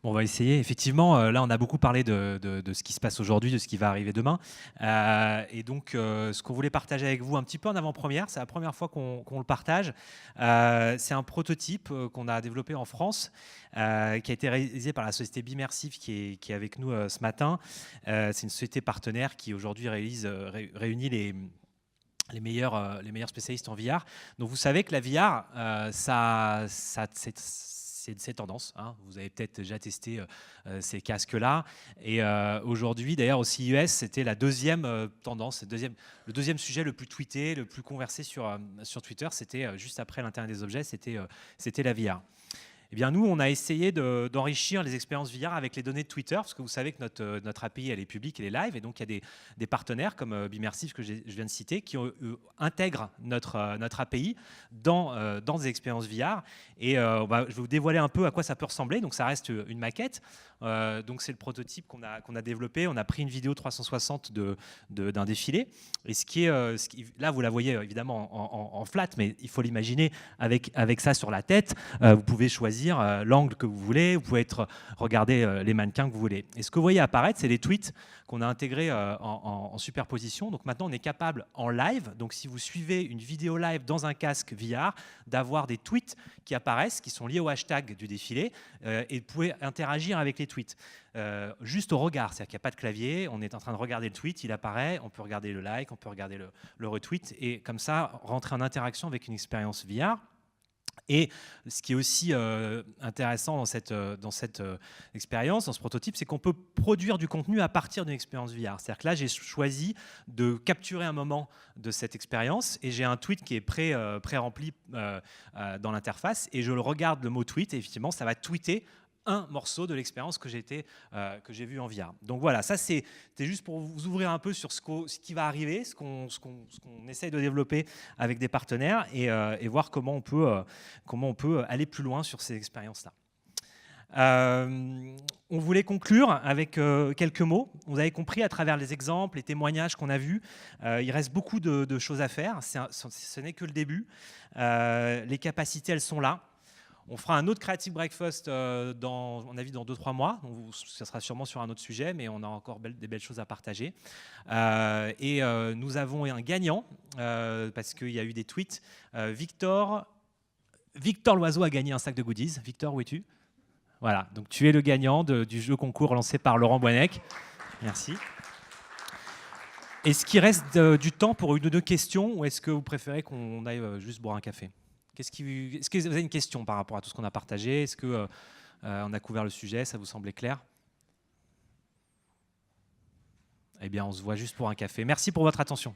Bon, on va essayer. Effectivement, là, on a beaucoup parlé de ce qui se passe aujourd'hui, de ce qui va arriver demain. Et donc, ce qu'on voulait partager avec vous un petit peu en avant-première, c'est la première fois qu'on le partage. C'est un prototype qu'on a développé en France, qui a été réalisé par la société Bimersive qui est avec nous ce matin. C'est une société partenaire qui aujourd'hui réunit les meilleurs spécialistes en VR. Donc vous savez que la VR, c'est tendance. Hein. Vous avez peut-être déjà testé ces casques-là. Et aujourd'hui, d'ailleurs, au CES, c'était la deuxième tendance, le deuxième sujet le plus tweeté, le plus conversé sur Twitter. C'était juste après l'Internet des objets, c'était la VR. Eh bien, nous, on a essayé d'enrichir les expériences VR avec les données de Twitter, parce que vous savez que notre API, elle est publique, elle est live, et donc il y a des partenaires comme Bimersive, que je viens de citer, qui intègrent notre API dans des expériences VR. Et je vais vous dévoiler un peu à quoi ça peut ressembler. Donc, ça reste une maquette. Donc, c'est le prototype qu'on a développé. On a pris une vidéo 360 d'un défilé. Et là, vous la voyez évidemment en flat, mais il faut l'imaginer avec ça sur la tête. Vous pouvez choisir l'angle que vous voulez, vous pouvez regarder les mannequins que vous voulez. Et ce que vous voyez apparaître, c'est les tweets qu'on a intégrés en superposition. Donc maintenant, on est capable en live, donc si vous suivez une vidéo live dans un casque VR, d'avoir des tweets qui apparaissent, qui sont liés au hashtag du défilé, et vous pouvez interagir avec les tweets. Juste au regard, c'est-à-dire qu'il n'y a pas de clavier, on est en train de regarder le tweet, il apparaît, on peut regarder le like, on peut regarder le retweet, et comme ça, rentrer en interaction avec une expérience VR. Et ce qui est aussi intéressant dans cette expérience, dans ce prototype, c'est qu'on peut produire du contenu à partir d'une expérience VR. C'est-à-dire que là, j'ai choisi de capturer un moment de cette expérience et j'ai un tweet qui est pré-rempli dans l'interface et je le regarde le mot tweet et effectivement, ça va tweeter un morceau de l'expérience que j'ai vu en VR. Donc voilà, ça c'était juste pour vous ouvrir un peu sur ce qui va arriver, ce qu'on essaye de développer avec des partenaires et voir comment on peut aller plus loin sur ces expériences-là. On voulait conclure avec quelques mots. Vous avez compris à travers les exemples, les témoignages qu'on a vus, il reste beaucoup de choses à faire. Ce n'est que le début. Les capacités, elles sont là. On fera un autre Creative Breakfast dans 2-3 mois. Donc, ça sera sûrement sur un autre sujet, mais on a encore des belles choses à partager. Nous avons un gagnant, parce qu'il y a eu des tweets. Victor Loiseau a gagné un sac de goodies. Victor, où es-tu ? Voilà, donc tu es le gagnant du jeu concours lancé par Laurent Boinec. Merci. Est-ce qu'il reste du temps pour une ou deux questions, ou est-ce que vous préférez qu'on aille juste boire un café ? Est-ce que vous avez une question par rapport à tout ce qu'on a partagé ? Est-ce qu'on a couvert le sujet ? Ça vous semblait clair ? Eh bien, on se voit juste pour un café. Merci pour votre attention.